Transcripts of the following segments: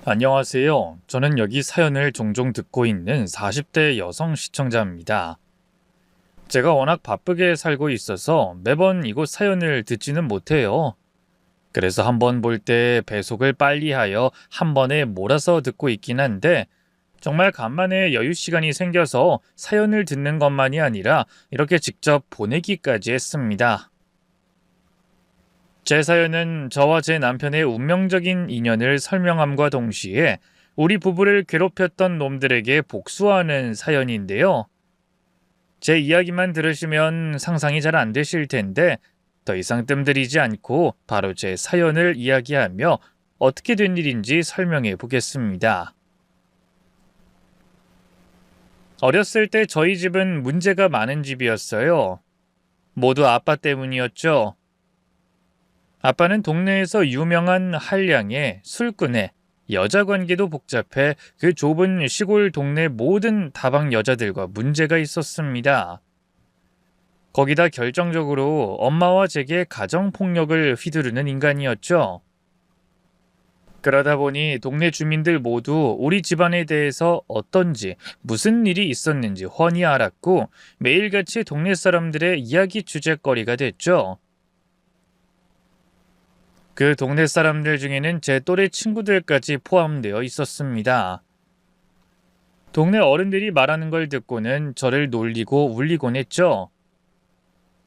안녕하세요. 저는 여기 사연을 종종 듣고 있는 40대 여성 시청자입니다. 제가 워낙 바쁘게 살고 있어서 매번 이곳 사연을 듣지는 못해요. 그래서 한번 볼 때 배속을 빨리 하여 한 번에 몰아서 듣고 있긴 한데 정말 간만에 여유 시간이 생겨서 사연을 듣는 것만이 아니라 이렇게 직접 보내기까지 했습니다. 제 사연은 저와 제 남편의 운명적인 인연을 설명함과 동시에 우리 부부를 괴롭혔던 놈들에게 복수하는 사연인데요. 제 이야기만 들으시면 상상이 잘 안 되실 텐데 더 이상 뜸들이지 않고 바로 제 사연을 이야기하며 어떻게 된 일인지 설명해 보겠습니다. 어렸을 때 저희 집은 문제가 많은 집이었어요. 모두 아빠 때문이었죠. 아빠는 동네에서 유명한 한량의 술꾼에 여자 관계도 복잡해 그 좁은 시골 동네 모든 다방 여자들과 문제가 있었습니다. 거기다 결정적으로 엄마와 제게 가정폭력을 휘두르는 인간이었죠. 그러다 보니 동네 주민들 모두 우리 집안에 대해서 어떤지 무슨 일이 있었는지 훤히 알았고 매일같이 동네 사람들의 이야기 주제거리가 됐죠. 그 동네 사람들 중에는 제 또래 친구들까지 포함되어 있었습니다. 동네 어른들이 말하는 걸 듣고는 저를 놀리고 울리곤 했죠.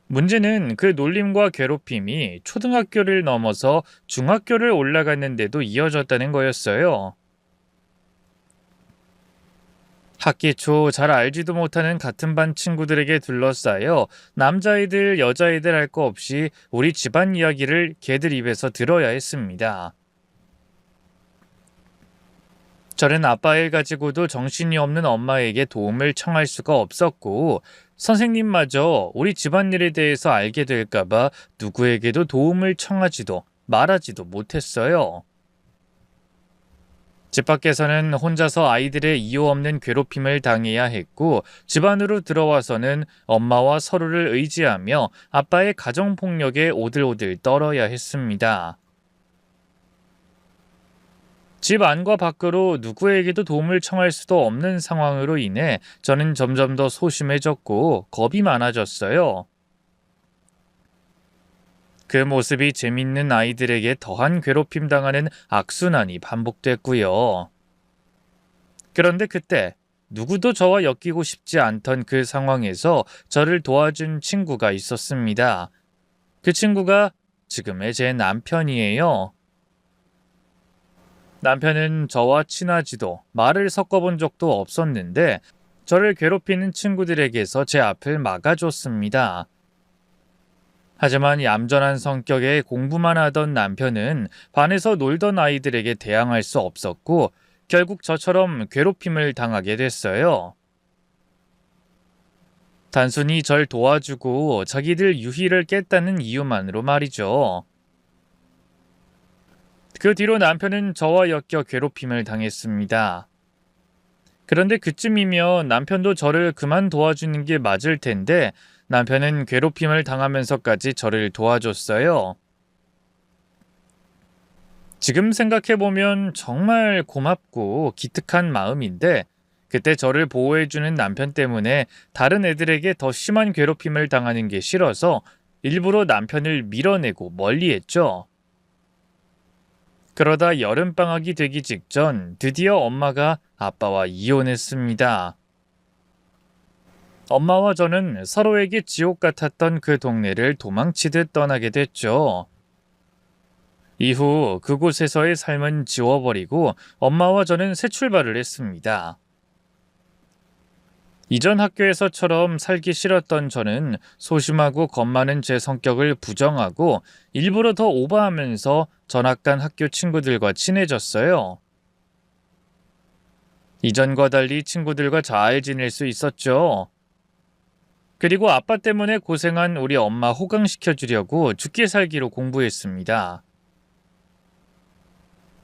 문제는 그 놀림과 괴롭힘이 초등학교를 넘어서 중학교를 올라갔는데도 이어졌다는 거였어요. 학기 초 잘 알지도 못하는 같은 반 친구들에게 둘러싸여 남자애들, 여자애들 할 거 없이 우리 집안 이야기를 걔들 입에서 들어야 했습니다. 저는 아빠 일 가지고도 정신이 없는 엄마에게 도움을 청할 수가 없었고 선생님마저 우리 집안일에 대해서 알게 될까봐 누구에게도 도움을 청하지도 말하지도 못했어요. 집 밖에서는 혼자서 아이들의 이유 없는 괴롭힘을 당해야 했고 집 안으로 들어와서는 엄마와 서로를 의지하며 아빠의 가정폭력에 오들오들 떨어야 했습니다. 집 안과 밖으로 누구에게도 도움을 청할 수도 없는 상황으로 인해 저는 점점 더 소심해졌고 겁이 많아졌어요. 그 모습이 재밌는 아이들에게 더한 괴롭힘 당하는 악순환이 반복됐고요. 그런데 그때 누구도 저와 엮이고 싶지 않던 그 상황에서 저를 도와준 친구가 있었습니다. 그 친구가 지금의 제 남편이에요. 남편은 저와 친하지도 말을 섞어본 적도 없었는데 저를 괴롭히는 친구들에게서 제 앞을 막아줬습니다. 하지만 얌전한 성격에 공부만 하던 남편은 반에서 놀던 아이들에게 대항할 수 없었고 결국 저처럼 괴롭힘을 당하게 됐어요. 단순히 절 도와주고 자기들 유희를 깼다는 이유만으로 말이죠. 그 뒤로 남편은 저와 엮여 괴롭힘을 당했습니다. 그런데 그쯤이면 남편도 저를 그만 도와주는 게 맞을 텐데 남편은 괴롭힘을 당하면서까지 저를 도와줬어요. 지금 생각해보면 정말 고맙고 기특한 마음인데 그때 저를 보호해주는 남편 때문에 다른 애들에게 더 심한 괴롭힘을 당하는 게 싫어서 일부러 남편을 밀어내고 멀리했죠. 그러다 여름방학이 되기 직전 드디어 엄마가 아빠와 이혼했습니다. 엄마와 저는 서로에게 지옥 같았던 그 동네를 도망치듯 떠나게 됐죠. 이후 그곳에서의 삶은 지워버리고 엄마와 저는 새 출발을 했습니다. 이전 학교에서처럼 살기 싫었던 저는 소심하고 겁 많은 제 성격을 부정하고 일부러 더 오버하면서 전학 간 학교 친구들과 친해졌어요. 이전과 달리 친구들과 잘 지낼 수 있었죠. 그리고 아빠 때문에 고생한 우리 엄마 호강시켜주려고 죽기 살기로 공부했습니다.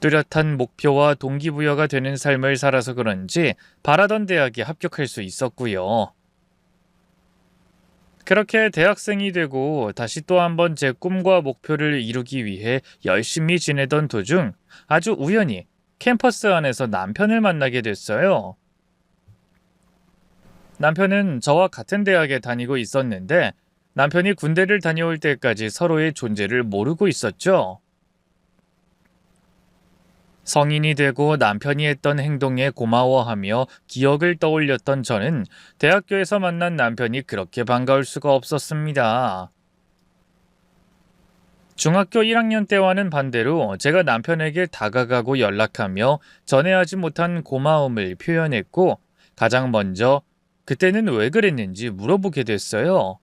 뚜렷한 목표와 동기부여가 되는 삶을 살아서 그런지 바라던 대학에 합격할 수 있었고요. 그렇게 대학생이 되고 다시 또 한 번 제 꿈과 목표를 이루기 위해 열심히 지내던 도중 아주 우연히 캠퍼스 안에서 남편을 만나게 됐어요. 남편은 저와 같은 대학에 다니고 있었는데 남편이 군대를 다녀올 때까지 서로의 존재를 모르고 있었죠. 성인이 되고 남편이 했던 행동에 고마워하며 기억을 떠올렸던 저는 대학교에서 만난 남편이 그렇게 반가울 수가 없었습니다. 중학교 1학년 때와는 반대로 제가 남편에게 다가가고 연락하며 전에 하지 못한 고마움을 표현했고 가장 먼저 그때는 왜 그랬는지 물어보게 됐어요.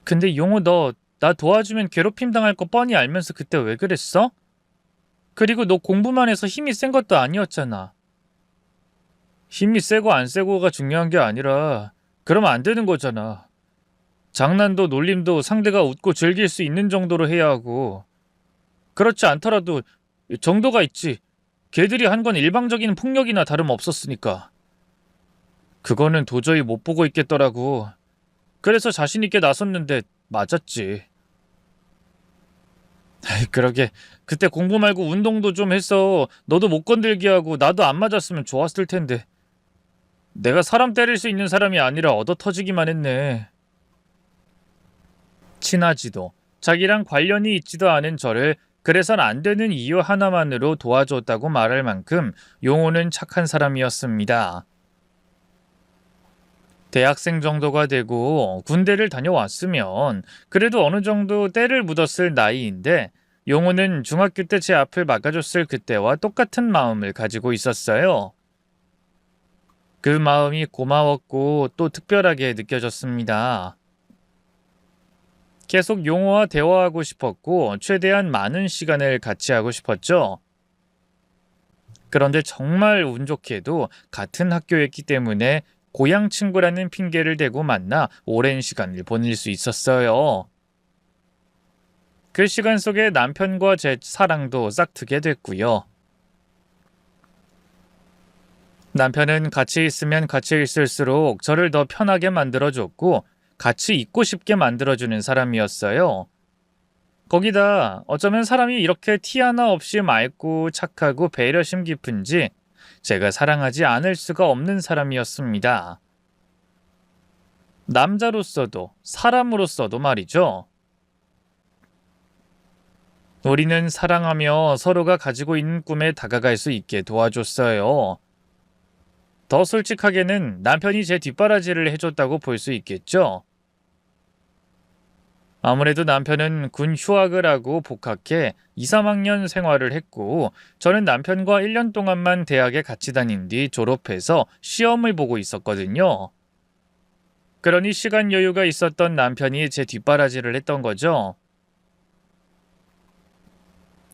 근데 용호 너 나 도와주면 괴롭힘 당할 거 뻔히 알면서 그때 왜 그랬어? 그리고 너 공부만 해서 힘이 센 것도 아니었잖아. 힘이 세고 안 세고가 중요한 게 아니라 그러면 안 되는 거잖아. 장난도 놀림도 상대가 웃고 즐길 수 있는 정도로 해야 하고 그렇지 않더라도 정도가 있지. 걔들이 한 건 일방적인 폭력이나 다름없었으니까. 그거는 도저히 못 보고 있겠더라고. 그래서 자신 있게 나섰는데 맞았지. 그러게 그때 공부 말고 운동도 좀 해서 너도 못 건들게 하고 나도 안 맞았으면 좋았을 텐데. 내가 사람 때릴 수 있는 사람이 아니라 얻어터지기만 했네. 친하지도 자기랑 관련이 있지도 않은 저를 그래선 안 되는 이유 하나만으로 도와줬다고 말할 만큼 용호는 착한 사람이었습니다. 대학생 정도가 되고 군대를 다녀왔으면 그래도 어느 정도 때를 묻었을 나이인데 용호는 중학교 때 제 앞을 막아줬을 그때와 똑같은 마음을 가지고 있었어요. 그 마음이 고마웠고 또 특별하게 느껴졌습니다. 계속 용호와 대화하고 싶었고 최대한 많은 시간을 같이 하고 싶었죠. 그런데 정말 운 좋게도 같은 학교였기 때문에 고향 친구라는 핑계를 대고 만나 오랜 시간을 보낼 수 있었어요. 그 시간 속에 남편과 제 사랑도 싹트게 됐고요. 남편은 같이 있으면 같이 있을수록 저를 더 편하게 만들어줬고 같이 있고 싶게 만들어주는 사람이었어요. 거기다 어쩌면 사람이 이렇게 티 하나 없이 맑고 착하고 배려심 깊은지 제가 사랑하지 않을 수가 없는 사람이었습니다. 남자로서도 사람으로서도 말이죠. 우리는 사랑하며 서로가 가지고 있는 꿈에 다가갈 수 있게 도와줬어요. 더 솔직하게는 남편이 제 뒷바라지를 해줬다고 볼 수 있겠죠. 아무래도 남편은 군 휴학을 하고 복학해 2, 3학년 생활을 했고 저는 남편과 1년 동안만 대학에 같이 다닌 뒤 졸업해서 시험을 보고 있었거든요. 그러니 시간 여유가 있었던 남편이 제 뒷바라지를 했던 거죠.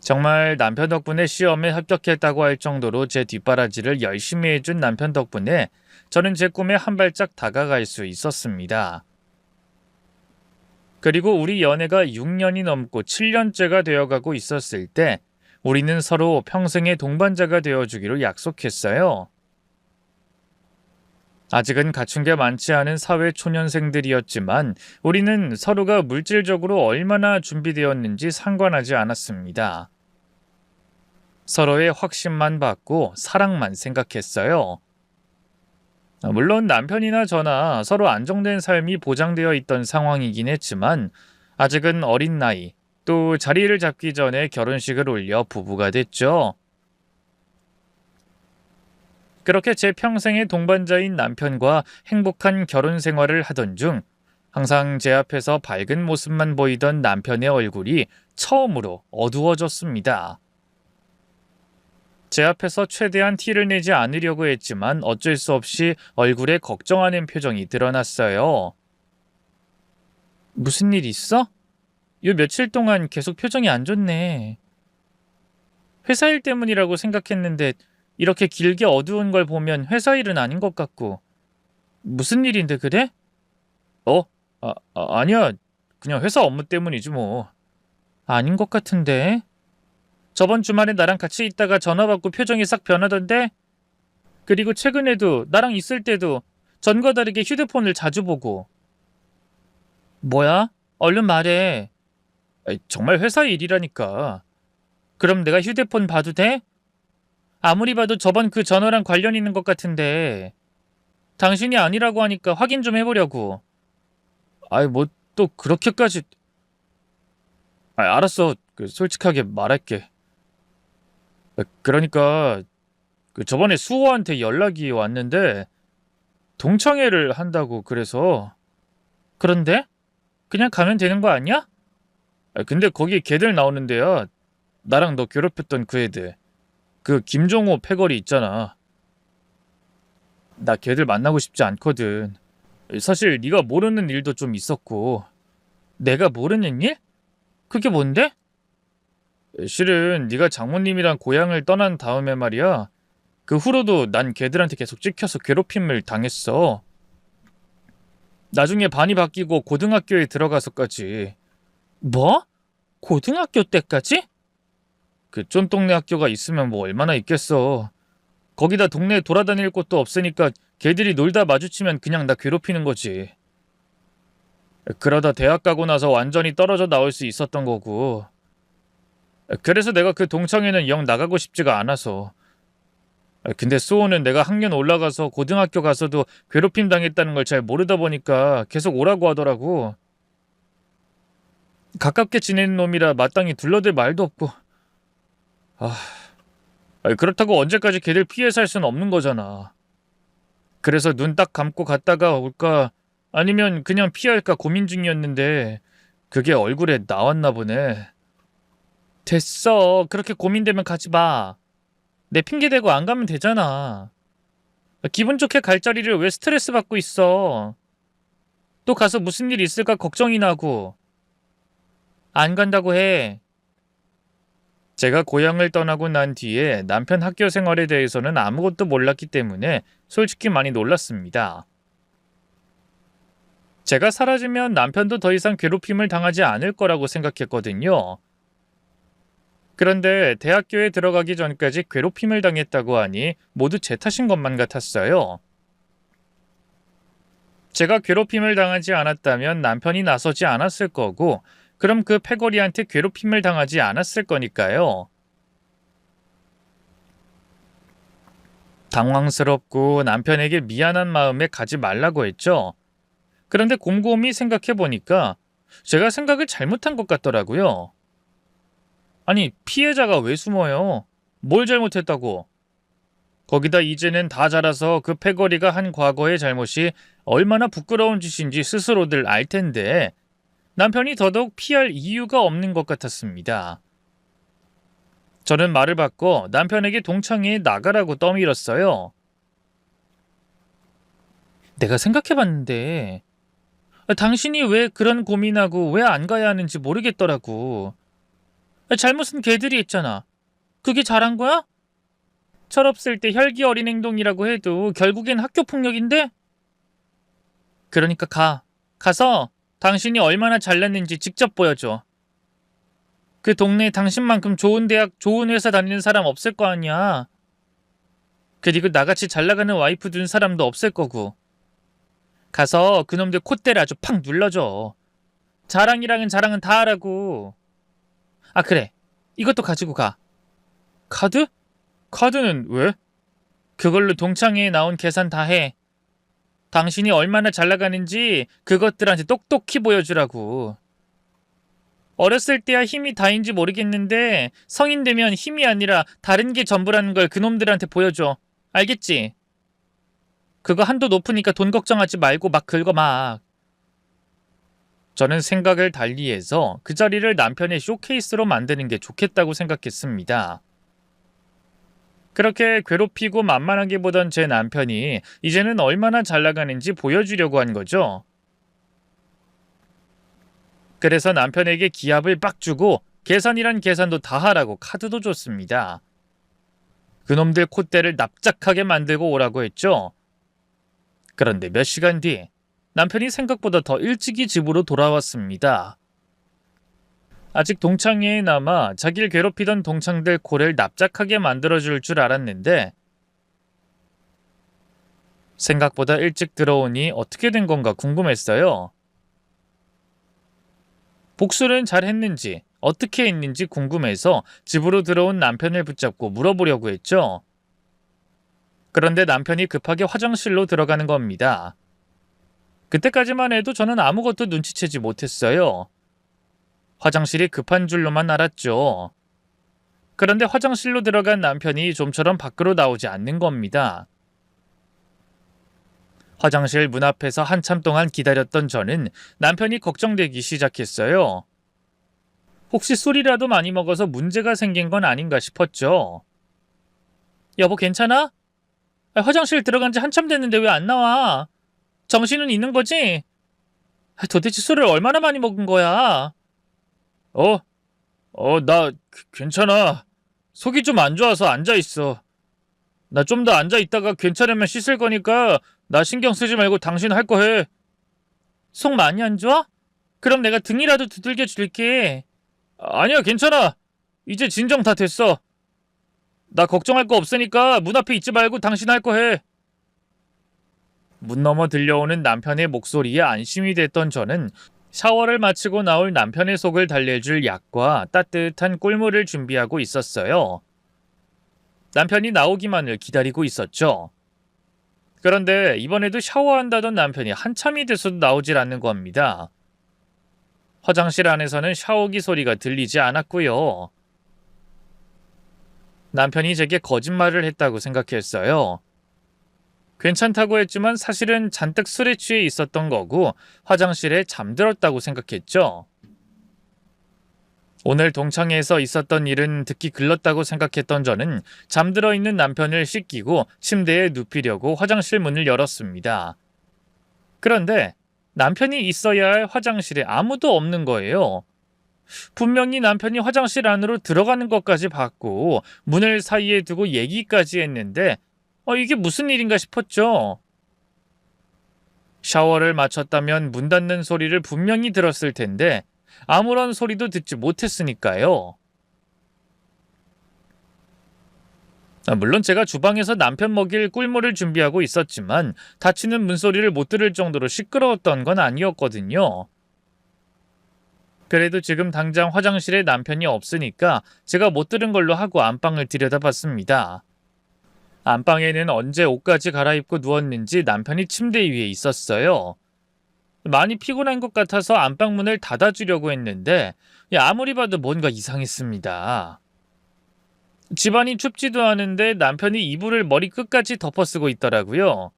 정말 남편 덕분에 시험에 합격했다고 할 정도로 제 뒷바라지를 열심히 해준 남편 덕분에 저는 제 꿈에 한 발짝 다가갈 수 있었습니다. 그리고 우리 연애가 6년이 넘고 7년째가 되어가고 있었을 때 우리는 서로 평생의 동반자가 되어주기로 약속했어요. 아직은 갖춘 게 많지 않은 사회 초년생들이었지만 우리는 서로가 물질적으로 얼마나 준비되었는지 상관하지 않았습니다. 서로의 확신만 받고 사랑만 생각했어요. 물론 남편이나 저나 서로 안정된 삶이 보장되어 있던 상황이긴 했지만 아직은 어린 나이, 또 자리를 잡기 전에 결혼식을 올려 부부가 됐죠. 그렇게 제 평생의 동반자인 남편과 행복한 결혼 생활을 하던 중 항상 제 앞에서 밝은 모습만 보이던 남편의 얼굴이 처음으로 어두워졌습니다. 제 앞에서 최대한 티를 내지 않으려고 했지만 어쩔 수 없이 얼굴에 걱정하는 표정이 드러났어요. 무슨 일 있어? 요 며칠 동안 계속 표정이 안 좋네. 회사 일 때문이라고 생각했는데 이렇게 길게 어두운 걸 보면 회사 일은 아닌 것 같고. 무슨 일인데 그래? 아니야. 그냥 회사 업무 때문이지 뭐. 아닌 것 같은데. 저번 주말에 나랑 같이 있다가 전화 받고 표정이 싹 변하던데? 그리고 최근에도 나랑 있을 때도 전과 다르게 휴대폰을 자주 보고. 뭐야? 얼른 말해. 정말 회사 일이라니까. 그럼 내가 휴대폰 봐도 돼? 아무리 봐도 저번 그 전화랑 관련 있는 것 같은데 당신이 아니라고 하니까 확인 좀 해보려고. 아이 뭐 또 그렇게까지. 알았어. 솔직하게 말할게. 그러니까 저번에 수호한테 연락이 왔는데 동창회를 한다고 그래서. 그런데? 그냥 가면 되는 거 아니야? 근데 거기 걔들 나오는데요. 나랑 너 괴롭혔던 그 애들. 그 김종호 패거리 있잖아. 나 걔들 만나고 싶지 않거든. 사실 네가 모르는 일도 좀 있었고. 내가 모르는 일? 그게 뭔데? 실은 네가 장모님이랑 고향을 떠난 다음에 말이야. 그 후로도 난 걔들한테 계속 찍혀서 괴롭힘을 당했어. 나중에 반이 바뀌고 고등학교에 들어가서까지. 뭐? 고등학교 때까지? 그 쫀동네 학교가 있으면 뭐 얼마나 있겠어. 거기다 동네에 돌아다닐 곳도 없으니까 걔들이 놀다 마주치면 그냥 나 괴롭히는 거지. 그러다 대학 가고 나서 완전히 떨어져 나올 수 있었던 거고. 그래서 내가 그 동창회는 영 나가고 싶지가 않아서. 근데 수호는 내가 학년 올라가서 고등학교 가서도 괴롭힘 당했다는 걸 잘 모르다 보니까 계속 오라고 하더라고. 가깝게 지내는 놈이라 마땅히 둘러댈 말도 없고. 그렇다고 언제까지 걔들 피해 살 수는 없는 거잖아. 그래서 눈 딱 감고 갔다가 올까 아니면 그냥 피할까 고민 중이었는데 그게 얼굴에 나왔나 보네. 됐어. 그렇게 고민되면 가지 마. 내 핑계 대고 안 가면 되잖아. 기분 좋게 갈 자리를 왜 스트레스 받고 있어. 또 가서 무슨 일 있을까 걱정이 나고. 안 간다고 해. 제가 고향을 떠나고 난 뒤에 남편 학교 생활에 대해서는 아무것도 몰랐기 때문에 솔직히 많이 놀랐습니다. 제가 사라지면 남편도 더 이상 괴롭힘을 당하지 않을 거라고 생각했거든요. 그런데 대학교에 들어가기 전까지 괴롭힘을 당했다고 하니 모두 제 탓인 것만 같았어요. 제가 괴롭힘을 당하지 않았다면 남편이 나서지 않았을 거고, 그럼 그 패거리한테 괴롭힘을 당하지 않았을 거니까요. 당황스럽고 남편에게 미안한 마음에 가지 말라고 했죠. 그런데 곰곰이 생각해보니까 제가 생각을 잘못한 것 같더라고요. 아니, 피해자가 왜 숨어요? 뭘 잘못했다고? 거기다 이제는 다 자라서 그 패거리가 한 과거의 잘못이 얼마나 부끄러운 짓인지 스스로들 알 텐데 남편이 더더욱 피할 이유가 없는 것 같았습니다. 저는 말을 바꿔 남편에게 동창회에 나가라고 떠밀었어요. 내가 생각해봤는데 당신이 왜 그런 고민하고 왜 안 가야 하는지 모르겠더라고. 잘못은 걔들이 했잖아. 그게 잘한 거야? 철없을 때 혈기 어린 행동이라고 해도 결국엔 학교폭력인데? 그러니까 가서 당신이 얼마나 잘났는지 직접 보여줘. 그 동네에 당신만큼 좋은 대학, 좋은 회사 다니는 사람 없을 거 아니야. 그리고 나같이 잘나가는 와이프 둔 사람도 없을 거고. 가서 그놈들 콧대를 아주 팍 눌러줘. 자랑이랑은 자랑은 다 하라고. 아 그래, 이것도 가지고 가. 카드? 카드는 왜? 그걸로 동창회에 나온 계산 다 해. 당신이 얼마나 잘나가는지 그것들한테 똑똑히 보여주라고. 어렸을 때야 힘이 다인지 모르겠는데 성인 되면 힘이 아니라 다른 게 전부라는 걸 그놈들한테 보여줘. 알겠지? 그거 한도 높으니까 돈 걱정하지 말고 막 긁어 막. 저는 생각을 달리해서 그 자리를 남편의 쇼케이스로 만드는 게 좋겠다고 생각했습니다. 그렇게 괴롭히고 만만하게 보던 제 남편이 이제는 얼마나 잘 나가는지 보여주려고 한 거죠. 그래서 남편에게 기합을 빡 주고 계산이란 계산도 다 하라고 카드도 줬습니다. 그놈들 콧대를 납작하게 만들고 오라고 했죠. 그런데 몇 시간 뒤 남편이 생각보다 더 일찍이 집으로 돌아왔습니다. 아직 동창회에 남아 자기를 괴롭히던 동창들 코를 납작하게 만들어줄 줄 알았는데 생각보다 일찍 들어오니 어떻게 된 건가 궁금했어요. 복수는 잘 했는지 어떻게 했는지 궁금해서 집으로 들어온 남편을 붙잡고 물어보려고 했죠. 그런데 남편이 급하게 화장실로 들어가는 겁니다. 그때까지만 해도 저는 아무것도 눈치채지 못했어요. 화장실이 급한 줄로만 알았죠. 그런데 화장실로 들어간 남편이 좀처럼 밖으로 나오지 않는 겁니다. 화장실 문 앞에서 한참 동안 기다렸던 저는 남편이 걱정되기 시작했어요. 혹시 술이라도 많이 먹어서 문제가 생긴 건 아닌가 싶었죠. 여보, 괜찮아? 화장실 들어간 지 한참 됐는데 왜 안 나와? 정신은 있는 거지? 도대체 술을 얼마나 많이 먹은 거야? 나 괜찮아. 속이 좀 안 좋아서 앉아있어. 나 좀 더 앉아있다가 괜찮으면 씻을 거니까 나 신경 쓰지 말고 당신 할 거 해. 속 많이 안 좋아? 그럼 내가 등이라도 두들겨 줄게. 아니야, 괜찮아. 이제 진정 다 됐어. 나 걱정할 거 없으니까 문 앞에 있지 말고 당신 할 거 해. 문 너머 들려오는 남편의 목소리에 안심이 됐던 저는 샤워를 마치고 나올 남편의 속을 달래줄 약과 따뜻한 꿀물을 준비하고 있었어요. 남편이 나오기만을 기다리고 있었죠. 그런데 이번에도 샤워한다던 남편이 한참이 돼서도 나오질 않는 겁니다. 화장실 안에서는 샤워기 소리가 들리지 않았고요. 남편이 제게 거짓말을 했다고 생각했어요. 괜찮다고 했지만 사실은 잔뜩 술에 취해 있었던 거고 화장실에 잠들었다고 생각했죠. 오늘 동창회에서 있었던 일은 듣기 글렀다고 생각했던 저는 잠들어 있는 남편을 씻기고 침대에 눕히려고 화장실 문을 열었습니다. 그런데 남편이 있어야 할 화장실에 아무도 없는 거예요. 분명히 남편이 화장실 안으로 들어가는 것까지 봤고 문을 사이에 두고 얘기까지 했는데 이게 무슨 일인가 싶었죠. 샤워를 마쳤다면 문 닫는 소리를 분명히 들었을 텐데 아무런 소리도 듣지 못했으니까요. 물론 제가 주방에서 남편 먹일 꿀물을 준비하고 있었지만 닫히는 문소리를 못 들을 정도로 시끄러웠던 건 아니었거든요. 그래도 지금 당장 화장실에 남편이 없으니까 제가 못 들은 걸로 하고 안방을 들여다봤습니다. 안방에는 언제 옷까지 갈아입고 누웠는지 남편이 침대 위에 있었어요. 많이 피곤한 것 같아서 안방문을 닫아주려고 했는데 아무리 봐도 뭔가 이상했습니다. 집안이 춥지도 않은데 남편이 이불을 머리 끝까지 덮어쓰고 있더라고요.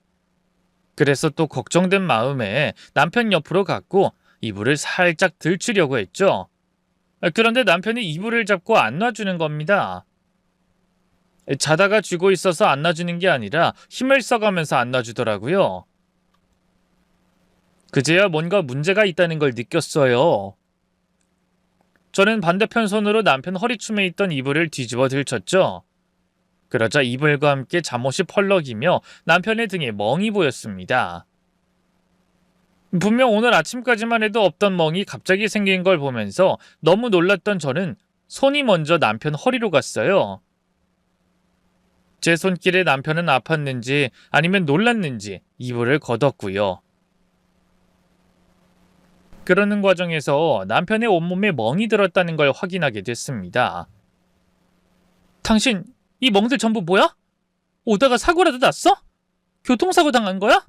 그래서 또 걱정된 마음에 남편 옆으로 갔고 이불을 살짝 들추려고 했죠. 그런데 남편이 이불을 잡고 안 놔주는 겁니다. 자다가 쥐고 있어서 안 놔주는 게 아니라 힘을 써가면서 안 놔주더라고요. 그제야 뭔가 문제가 있다는 걸 느꼈어요. 저는 반대편 손으로 남편 허리춤에 있던 이불을 뒤집어 들쳤죠. 그러자 이불과 함께 잠옷이 펄럭이며 남편의 등에 멍이 보였습니다. 분명 오늘 아침까지만 해도 없던 멍이 갑자기 생긴 걸 보면서 너무 놀랐던 저는 손이 먼저 남편 허리로 갔어요. 제 손길에 남편은 아팠는지 아니면 놀랐는지 이불을 걷었고요. 그러는 과정에서 남편의 온몸에 멍이 들었다는 걸 확인하게 됐습니다. 당신, 이 멍들 전부 뭐야? 오다가 사고라도 났어? 교통사고 당한 거야?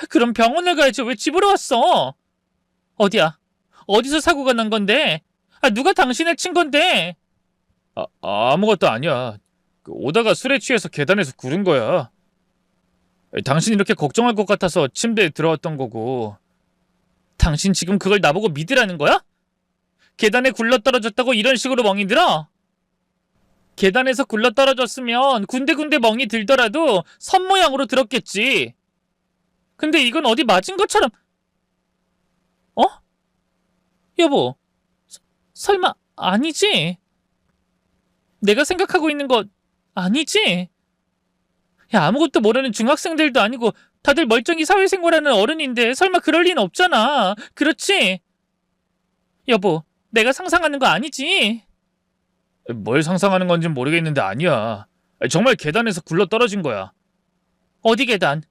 그럼 병원을 가야지 왜 집으로 왔어? 어디야? 어디서 사고가 난 건데? 누가 당신을 친 건데? 아무것도 아니야. 오다가 술에 취해서 계단에서 구른 거야. 당신 이렇게 걱정할 것 같아서 침대에 들어왔던 거고. 당신 지금 그걸 나보고 믿으라는 거야? 계단에 굴러떨어졌다고 이런 식으로 멍이 들어? 계단에서 굴러떨어졌으면 군데군데 멍이 들더라도 선 모양으로 들었겠지. 근데 이건 어디 맞은 것처럼... 여보, 설마 아니지? 내가 생각하고 있는 거 아니지? 아무것도 모르는 중학생들도 아니고 다들 멀쩡히 사회생활하는 어른인데 설마 그럴 리는 없잖아. 그렇지? 여보, 내가 상상하는 거 아니지? 뭘 상상하는 건진 모르겠는데 아니야. 정말 계단에서 굴러 떨어진 거야. 어디 계단?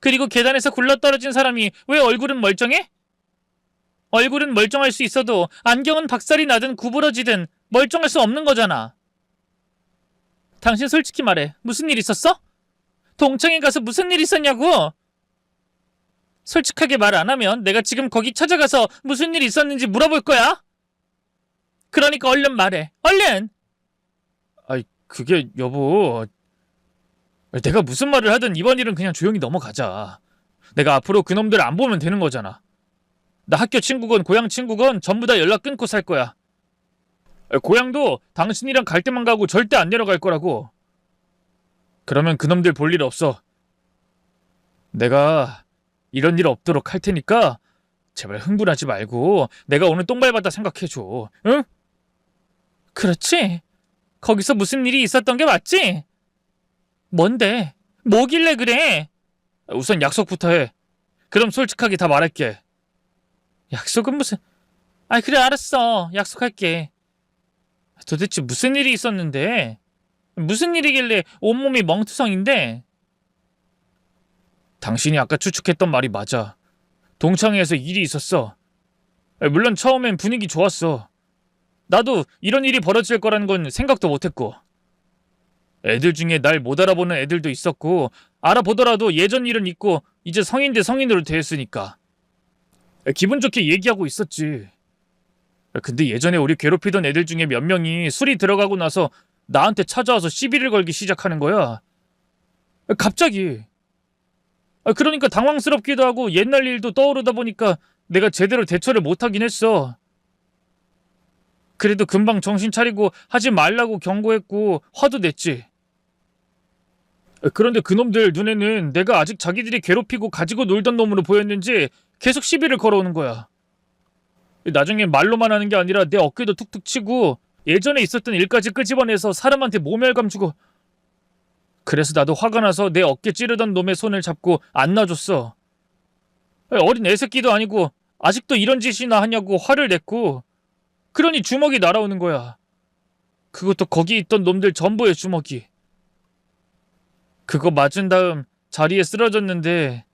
그리고 계단에서 굴러 떨어진 사람이 왜 얼굴은 멀쩡해? 얼굴은 멀쩡할 수 있어도 안경은 박살이 나든 구부러지든 멀쩡할 수 없는 거잖아. 당신 솔직히 말해. 무슨 일 있었어? 동창회 가서 무슨 일 있었냐고? 솔직하게 말 안 하면 내가 지금 거기 찾아가서 무슨 일 있었는지 물어볼 거야? 그러니까 얼른 말해. 얼른! 아이, 그게 여보. 내가 무슨 말을 하든 이번 일은 그냥 조용히 넘어가자. 내가 앞으로 그놈들 안 보면 되는 거잖아. 나 학교 친구건 고향 친구건 전부 다 연락 끊고 살 거야. 고향도 당신이랑 갈 때만 가고 절대 안 내려갈 거라고. 그러면 그놈들 볼 일 없어. 내가 이런 일 없도록 할 테니까 제발 흥분하지 말고 내가 오늘 똥 밟았다 생각해줘. 응? 그렇지. 거기서 무슨 일이 있었던 게 맞지? 뭔데? 뭐길래 그래? 우선 약속부터 해. 그럼 솔직하게 다 말할게. 약속은 무슨... 그래 알았어. 약속할게. 도대체 무슨 일이 있었는데? 무슨 일이길래 온몸이 멍투성인데? 당신이 아까 추측했던 말이 맞아. 동창회에서 일이 있었어. 물론 처음엔 분위기 좋았어. 나도 이런 일이 벌어질 거라는 건 생각도 못했고. 애들 중에 날 못 알아보는 애들도 있었고 알아보더라도 예전 일은 잊고 이제 성인 대 성인으로 됐으니까 기분 좋게 얘기하고 있었지. 근데 예전에 우리 괴롭히던 애들 중에 몇 명이 술이 들어가고 나서 나한테 찾아와서 시비를 걸기 시작하는 거야. 갑자기. 그러니까 당황스럽기도 하고 옛날 일도 떠오르다 보니까 내가 제대로 대처를 못하긴 했어. 그래도 금방 정신 차리고 하지 말라고 경고했고 화도 냈지. 그런데 그놈들 눈에는 내가 아직 자기들이 괴롭히고 가지고 놀던 놈으로 보였는지 계속 시비를 걸어오는 거야. 나중에 말로만 하는 게 아니라 내 어깨도 툭툭 치고 예전에 있었던 일까지 끄집어내서 사람한테 모멸감 주고. 그래서 나도 화가 나서 내 어깨 찌르던 놈의 손을 잡고 안 놔줬어. 어린 애새끼도 아니고 아직도 이런 짓이나 하냐고 화를 냈고. 그러니 주먹이 날아오는 거야. 그것도 거기 있던 놈들 전부의 주먹이. 그거 맞은 다음 자리에 쓰러졌는데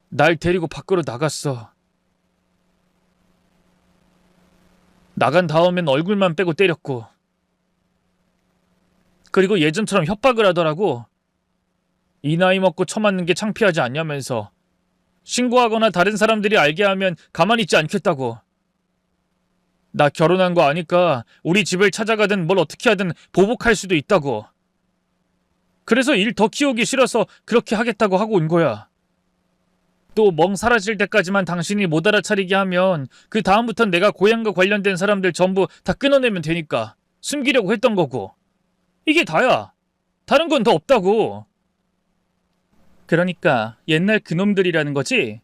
날 데리고 밖으로 나갔어. 나간 다음엔 얼굴만 빼고 때렸고. 그리고 예전처럼 협박을 하더라고. 이 나이 먹고 처맞는 게 창피하지 않냐면서. 신고하거나 다른 사람들이 알게 하면 가만히 있지 않겠다고. 나 결혼한 거 아니까 우리 집을 찾아가든 뭘 어떻게 하든 보복할 수도 있다고. 그래서 일 더 키우기 싫어서 그렇게 하겠다고 하고 온 거야. 또 멍 사라질 때까지만 당신이 못 알아차리게 하면 그 다음부턴 내가 고향과 관련된 사람들 전부 다 끊어내면 되니까 숨기려고 했던 거고. 이게 다야. 다른 건 더 없다고. 그러니까 옛날 그놈들이라는 거지?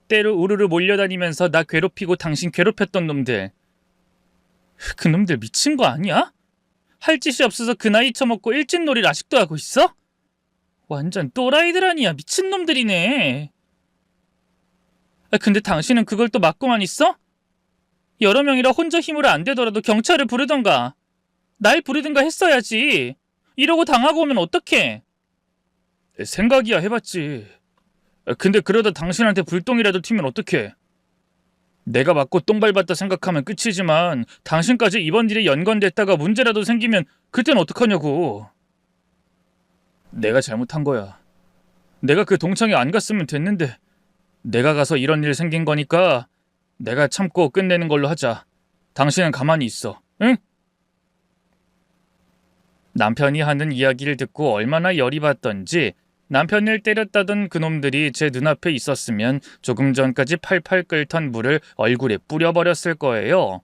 때로 우르르 몰려다니면서 나 괴롭히고 당신 괴롭혔던 놈들. 그놈들 미친 거 아니야? 할 짓이 없어서 그 나이 처먹고 일진놀이를 아직도 하고 있어? 완전 또라이들 아니야. 미친놈들이네. 근데 당신은 그걸 또 막고만 있어? 여러 명이라 혼자 힘으로 안 되더라도 경찰을 부르던가 날 부르든가 했어야지. 이러고 당하고 오면 어떡해? 생각이야 해봤지. 근데 그러다 당신한테 불똥이라도 튀면 어떡해? 내가 맞고 똥 밟았다 생각하면 끝이지만 당신까지 이번 일에 연관됐다가 문제라도 생기면 그땐 어떡하냐고. 내가 잘못한 거야. 내가 그 동창회 안 갔으면 됐는데 내가 가서 이런 일 생긴 거니까 내가 참고 끝내는 걸로 하자. 당신은 가만히 있어. 응? 남편이 하는 이야기를 듣고 얼마나 열이 받던지 남편을 때렸다던 그놈들이 제 눈앞에 있었으면 조금 전까지 팔팔 끓던 물을 얼굴에 뿌려버렸을 거예요.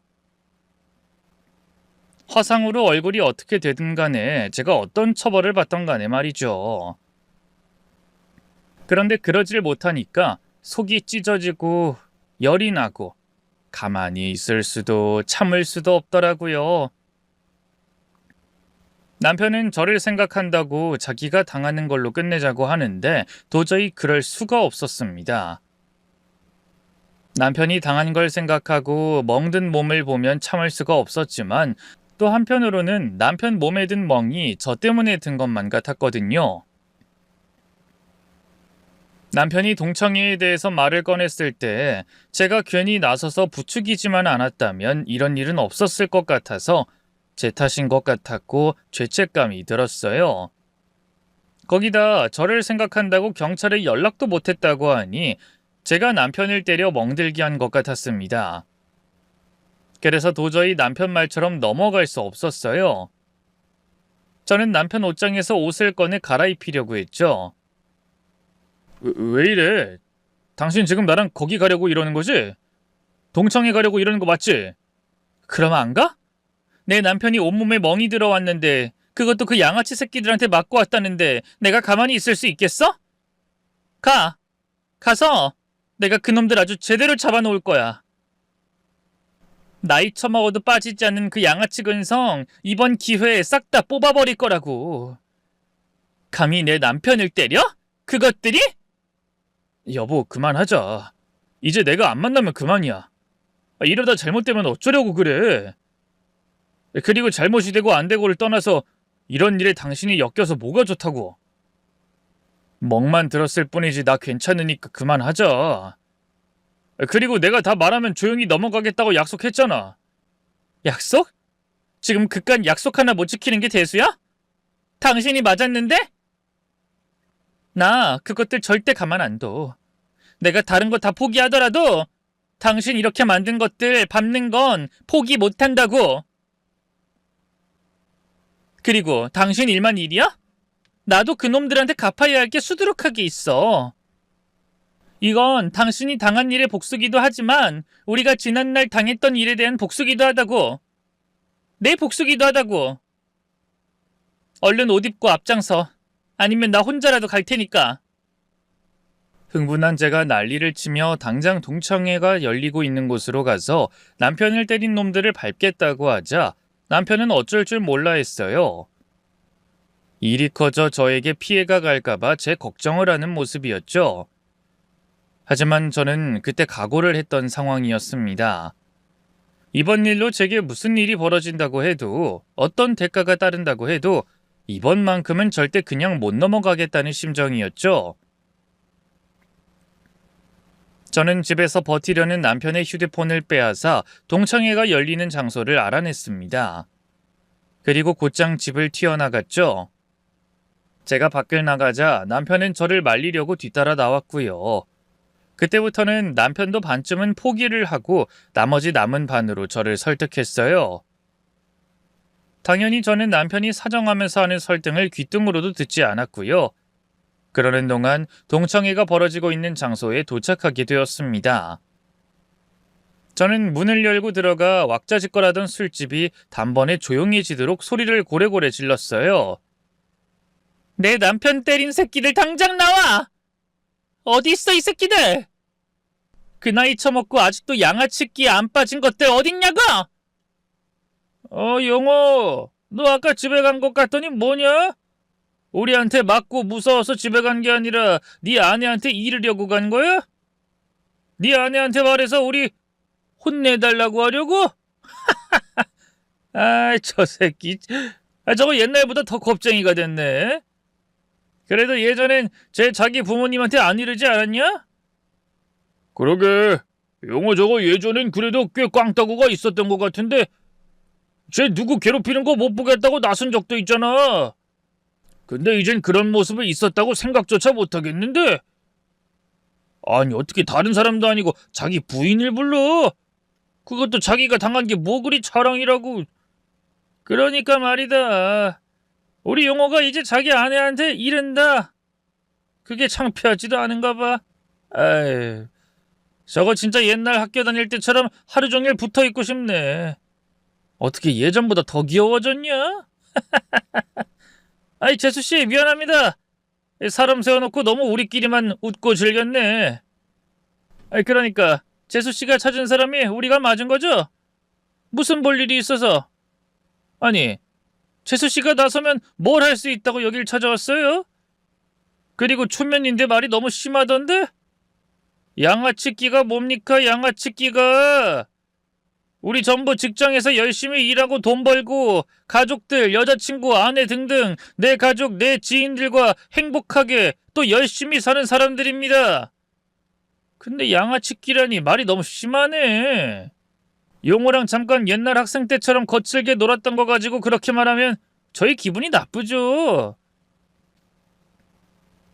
화상으로 얼굴이 어떻게 되든 간에 제가 어떤 처벌을 받던 간에 말이죠. 그런데 그러질 못하니까 속이 찢어지고 열이 나고 가만히 있을 수도 참을 수도 없더라고요. 남편은 저를 생각한다고 자기가 당하는 걸로 끝내자고 하는데 도저히 그럴 수가 없었습니다. 남편이 당한 걸 생각하고 멍든 몸을 보면 참을 수가 없었지만 또 한편으로는 남편 몸에 든 멍이 저 때문에 든 것만 같았거든요. 남편이 동청이에 대해서 말을 꺼냈을 때 제가 괜히 나서서 부추기지만 않았다면 이런 일은 없었을 것 같아서 제 탓인 것 같았고 죄책감이 들었어요. 거기다 저를 생각한다고 경찰에 연락도 못했다고 하니 제가 남편을 때려 멍들게 한 것 같았습니다. 그래서 도저히 남편 말처럼 넘어갈 수 없었어요. 저는 남편 옷장에서 옷을 꺼내 갈아입히려고 했죠. 왜 이래? 당신 지금 나랑 거기 가려고 이러는 거지? 동창회 가려고 이러는 거 맞지? 그럼 안 가? 내 남편이 온몸에 멍이 들어왔는데 그것도 그 양아치 새끼들한테 맞고 왔다는데 내가 가만히 있을 수 있겠어? 가! 가서 내가 그놈들 아주 제대로 잡아놓을 거야. 나이 처먹어도 빠지지 않는 그 양아치 근성 이번 기회에 싹 다 뽑아버릴 거라고. 감히 내 남편을 때려? 그것들이? 여보, 그만하자. 이제 내가 안 만나면 그만이야. 이러다 잘못되면 어쩌려고 그래. 그리고 잘못이 되고 안 되고를 떠나서 이런 일에 당신이 엮여서 뭐가 좋다고. 멍만 들었을 뿐이지 나 괜찮으니까 그만하자. 그리고 내가 다 말하면 조용히 넘어가겠다고 약속했잖아. 약속? 지금 그깟 약속 하나 못 지키는 게 대수야? 당신이 맞았는데? 나 그것들 절대 가만 안 둬. 내가 다른 거 다 포기하더라도 당신 이렇게 만든 것들 밟는 건 포기 못한다고. 그리고 당신 일만 일이야? 나도 그놈들한테 갚아야 할 게 수두룩하게 있어. 이건 당신이 당한 일의 복수기도 하지만 우리가 지난날 당했던 일에 대한 복수기도 하다고. 내 복수기도 하다고. 얼른 옷 입고 앞장서. 아니면 나 혼자라도 갈 테니까. 흥분한 제가 난리를 치며 당장 동창회가 열리고 있는 곳으로 가서 남편을 때린 놈들을 밟겠다고 하자 남편은 어쩔 줄 몰라 했어요. 일이 커져 저에게 피해가 갈까봐 제 걱정을 하는 모습이었죠. 하지만 저는 그때 각오를 했던 상황이었습니다. 이번 일로 제게 무슨 일이 벌어진다고 해도 어떤 대가가 따른다고 해도 이번만큼은 절대 그냥 못 넘어가겠다는 심정이었죠. 저는 집에서 버티려는 남편의 휴대폰을 빼앗아 동창회가 열리는 장소를 알아냈습니다. 그리고 곧장 집을 튀어나갔죠. 제가 밖을 나가자 남편은 저를 말리려고 뒤따라 나왔고요. 그때부터는 남편도 반쯤은 포기를 하고 나머지 남은 반으로 저를 설득했어요. 당연히 저는 남편이 사정하면서 하는 설득을 귓등으로도 듣지 않았고요. 그러는 동안 동창회가 벌어지고 있는 장소에 도착하게 되었습니다. 저는 문을 열고 들어가 왁자지껄하던 술집이 단번에 조용해지도록 소리를 고래고래 질렀어요. 내 남편 때린 새끼들 당장 나와! 어디 있어 이 새끼들! 그 나이 처먹고 아직도 양아치 끼 안 빠진 것들 어딨냐고! 용호, 너 아까 집에 간 것 같더니 뭐냐? 우리한테 맞고 무서워서 집에 간 게 아니라 네 아내한테 이르려고 간 거야? 네 아내한테 말해서 우리 혼내달라고 하려고? 아이, 저 새끼. 저거 옛날보다 더 겁쟁이가 됐네. 그래도 예전엔 제 자기 부모님한테 안 이르지 않았냐? 그러게. 용호 저거 예전엔 그래도 꽤 꽝따구가 있었던 것 같은데 쟤 누구 괴롭히는 거 못 보겠다고 나선 적도 있잖아. 근데 이젠 그런 모습이 있었다고 생각조차 못하겠는데? 아니 어떻게 다른 사람도 아니고 자기 부인을 불러? 그것도 자기가 당한 게 뭐 그리 자랑이라고. 그러니까 말이다. 우리 용호가 이제 자기 아내한테 이른다. 그게 창피하지도 않은가 봐. 아이, 저거 진짜 옛날 학교 다닐 때처럼 하루 종일 붙어있고 싶네. 어떻게 예전보다 더 귀여워졌냐? 아이, 재수씨 미안합니다. 사람 세워놓고 너무 우리끼리만 웃고 즐겼네. 아이, 그러니까 재수씨가 찾은 사람이 우리가 맞은 거죠? 무슨 볼 일이 있어서? 아니, 재수씨가 나서면 뭘 할 수 있다고 여길 찾아왔어요? 그리고 초면인데 말이 너무 심하던데? 양아치 끼가 뭡니까, 양아치 끼가? 우리 전부 직장에서 열심히 일하고 돈 벌고 가족들, 여자친구, 아내 등등 내 가족, 내 지인들과 행복하게 또 열심히 사는 사람들입니다. 근데 양아치끼라니 말이 너무 심하네. 용호랑 잠깐 옛날 학생 때처럼 거칠게 놀았던 거 가지고 그렇게 말하면 저희 기분이 나쁘죠.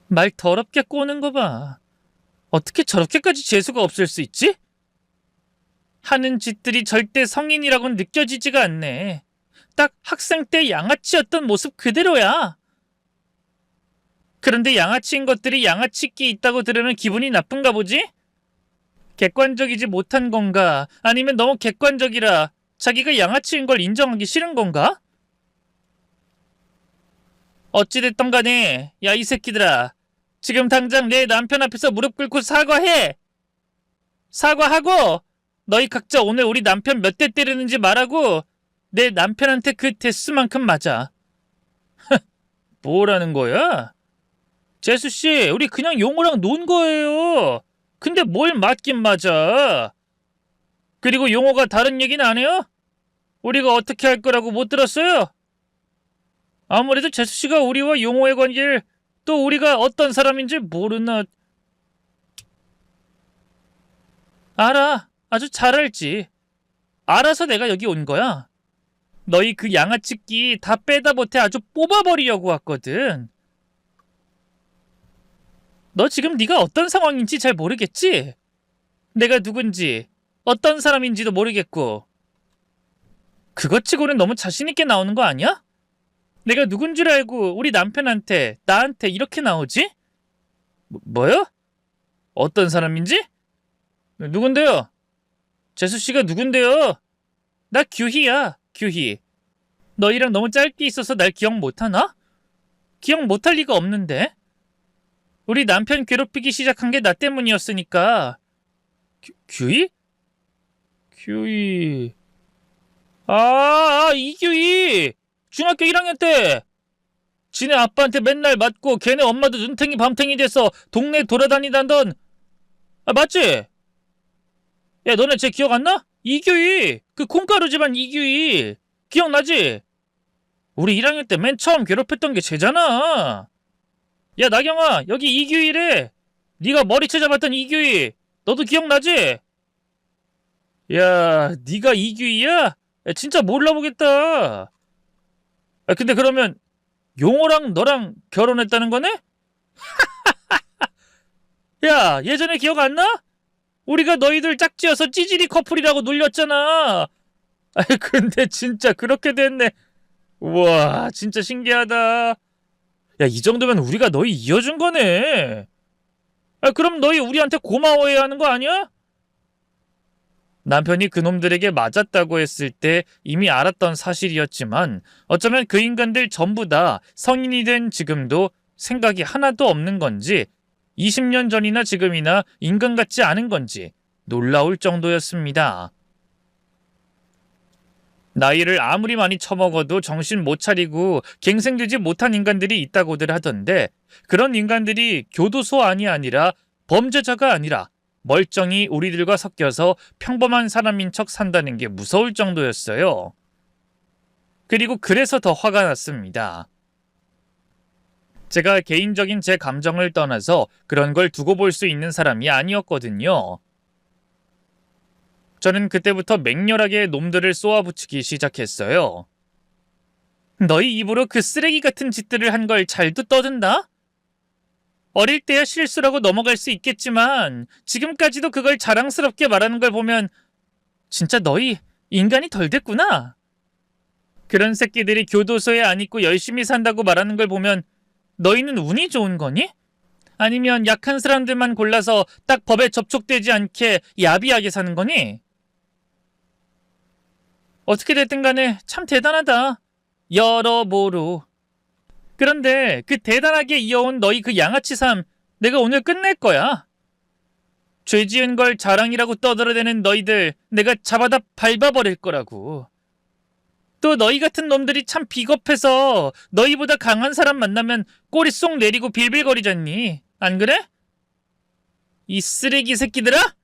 말 더럽게 꼬는 거 봐. 어떻게 저렇게까지 재수가 없을 수 있지? 하는 짓들이 절대 성인이라고는 느껴지지가 않네. 딱 학생 때 양아치였던 모습 그대로야. 그런데 양아치인 것들이 양아치끼 있다고 들으면 기분이 나쁜가 보지? 객관적이지 못한 건가? 아니면 너무 객관적이라 자기가 양아치인 걸 인정하기 싫은 건가? 어찌됐던 간에 야 이 새끼들아, 지금 당장 내 남편 앞에서 무릎 꿇고 사과해. 사과하고 너희 각자 오늘 우리 남편 몇 대 때리는지 말하고 내 남편한테 그 대수만큼 맞아. 뭐라는 거야? 재수씨, 우리 그냥 용호랑 논 거예요. 근데 뭘 맞긴 맞아. 그리고 용호가 다른 얘기는 안 해요? 우리가 어떻게 할 거라고 못 들었어요? 아무래도 재수씨가 우리와 용호의 관계를 또 우리가 어떤 사람인지 모르나. 알아. 아주 잘 알지. 알아서 내가 여기 온 거야. 너희 그 양아치끼 다 빼다 못해 아주 뽑아버리려고 왔거든. 너 지금 네가 어떤 상황인지 잘 모르겠지? 내가 누군지, 어떤 사람인지도 모르겠고. 그것 치고는 너무 자신 있게 나오는 거 아니야? 내가 누군 줄 알고 우리 남편한테, 나한테 이렇게 나오지? 뭐요? 어떤 사람인지? 누군데요? 재수씨가 누군데요? 나 규희야, 규희. 너희랑 너무 짧게 있어서 날 기억 못하나? 기억 못할 리가 없는데. 우리 남편 괴롭히기 시작한 게 나 때문이었으니까. 규희? 규희... 이규희! 중학교 1학년 때! 지네 아빠한테 맨날 맞고 걔네 엄마도 눈탱이 밤탱이 돼서 동네 돌아다니던 맞지? 야, 너네 쟤 기억 안 나? 이규희! 그 콩가루 집안 이규희! 기억나지? 우리 1학년 때 맨 처음 괴롭혔던 게 쟤잖아. 야, 나경아, 여기 이규희래. 네가 머리채 잡았던 이규희. 너도 기억나지? 야, 네가 이규희야? 야, 진짜 몰라보겠다. 근데 그러면 용호랑 너랑 결혼했다는 거네? 야, 예전에 기억 안 나? 우리가 너희들 짝지어서 찌질이 커플이라고 놀렸잖아. 근데 진짜 그렇게 됐네. 우와, 진짜 신기하다. 야, 이 정도면 우리가 너희 이어준 거네. 그럼 너희 우리한테 고마워해야 하는 거 아니야? 남편이 그놈들에게 맞았다고 했을 때 이미 알았던 사실이었지만 어쩌면 그 인간들 전부 다 성인이 된 지금도 생각이 하나도 없는 건지 20년 전이나 지금이나 인간 같지 않은 건지 놀라울 정도였습니다. 나이를 아무리 많이 처먹어도 정신 못 차리고 갱생되지 못한 인간들이 있다고들 하던데 그런 인간들이 교도소 안이 아니라 범죄자가 아니라 멀쩡히 우리들과 섞여서 평범한 사람인 척 산다는 게 무서울 정도였어요. 그리고 그래서 더 화가 났습니다. 제가 개인적인 제 감정을 떠나서 그런 걸 두고 볼 수 있는 사람이 아니었거든요. 저는 그때부터 맹렬하게 놈들을 쏘아붙이기 시작했어요. 너희 입으로 그 쓰레기 같은 짓들을 한 걸 잘도 떠든다? 어릴 때야 실수라고 넘어갈 수 있겠지만 지금까지도 그걸 자랑스럽게 말하는 걸 보면 진짜 너희 인간이 덜 됐구나. 그런 새끼들이 교도소에 안 있고 열심히 산다고 말하는 걸 보면 너희는 운이 좋은 거니? 아니면 약한 사람들만 골라서 딱 법에 접촉되지 않게 야비하게 사는 거니? 어떻게 됐든 간에 참 대단하다. 여러모로. 그런데 그 대단하게 이어온 너희 그 양아치 삶 내가 오늘 끝낼 거야. 죄 지은 걸 자랑이라고 떠들어대는 너희들 내가 잡아다 밟아버릴 거라고. 또 너희 같은 놈들이 참 비겁해서 너희보다 강한 사람 만나면 꼬리 쏙 내리고 빌빌거리잖니. 안 그래? 이 쓰레기 새끼들아?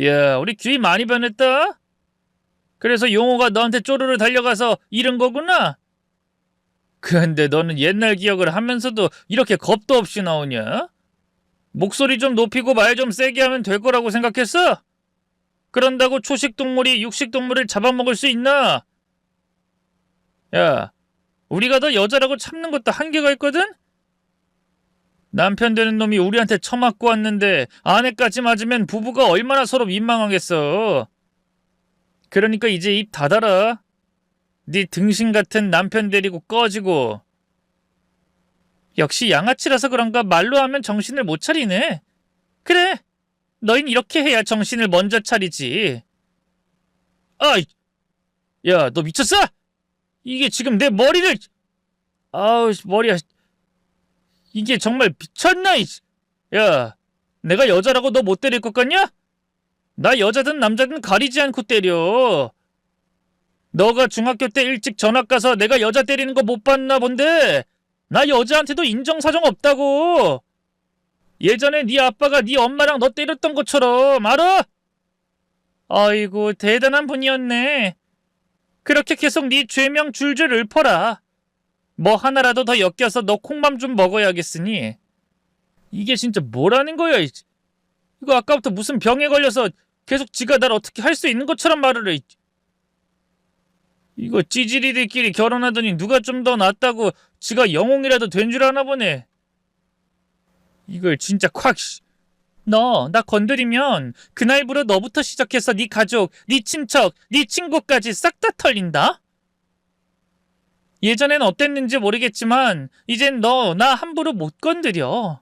야, 우리 규희 많이 변했다. 그래서 용호가 너한테 쪼르르 달려가서 잃은 거구나. 근데 너는 옛날 기억을 하면서도 이렇게 겁도 없이 나오냐? 목소리 좀 높이고 말 좀 세게 하면 될 거라고 생각했어? 그런다고 초식 동물이 육식 동물을 잡아먹을 수 있나? 야, 우리가 너 여자라고 참는 것도 한계가 있거든? 남편 되는 놈이 우리한테 처맞고 왔는데 아내까지 맞으면 부부가 얼마나 서로 민망하겠어. 그러니까 이제 입 닫아라. 네 등신 같은 남편 데리고 꺼지고. 역시 양아치라서 그런가 말로 하면 정신을 못 차리네. 그래, 너흰 이렇게 해야 정신을 먼저 차리지. 아이, 야, 너 미쳤어? 이게 지금 내 머리를... 아우, 머리야. 이게 정말 미쳤나? 야, 내가 여자라고 너 못 때릴 것 같냐? 나 여자든 남자든 가리지 않고 때려. 너가 중학교 때 일찍 전학 가서 내가 여자 때리는 거 못 봤나 본데 나 여자한테도 인정사정 없다고. 예전에 네 아빠가 네 엄마랑 너 때렸던 것처럼, 알아? 아이고, 대단한 분이었네. 그렇게 계속 네 죄명 줄줄 읊어라. 뭐 하나라도 더 엮여서 너 콩밥 좀 먹어야겠으니. 이게 진짜 뭐라는 거야? 이거 아까부터 무슨 병에 걸려서 계속 지가 날 어떻게 할 수 있는 것처럼 말을 해. 이거 찌질이들끼리 결혼하더니 누가 좀 더 낫다고 지가 영웅이라도 된 줄 아나 보네. 이걸 진짜 콱. 너 나 건드리면 그날부로 너부터 시작해서 네 가족, 네 친척, 네 친구까지 싹 다 털린다. 예전엔 어땠는지 모르겠지만 이젠 너 나 함부로 못 건드려.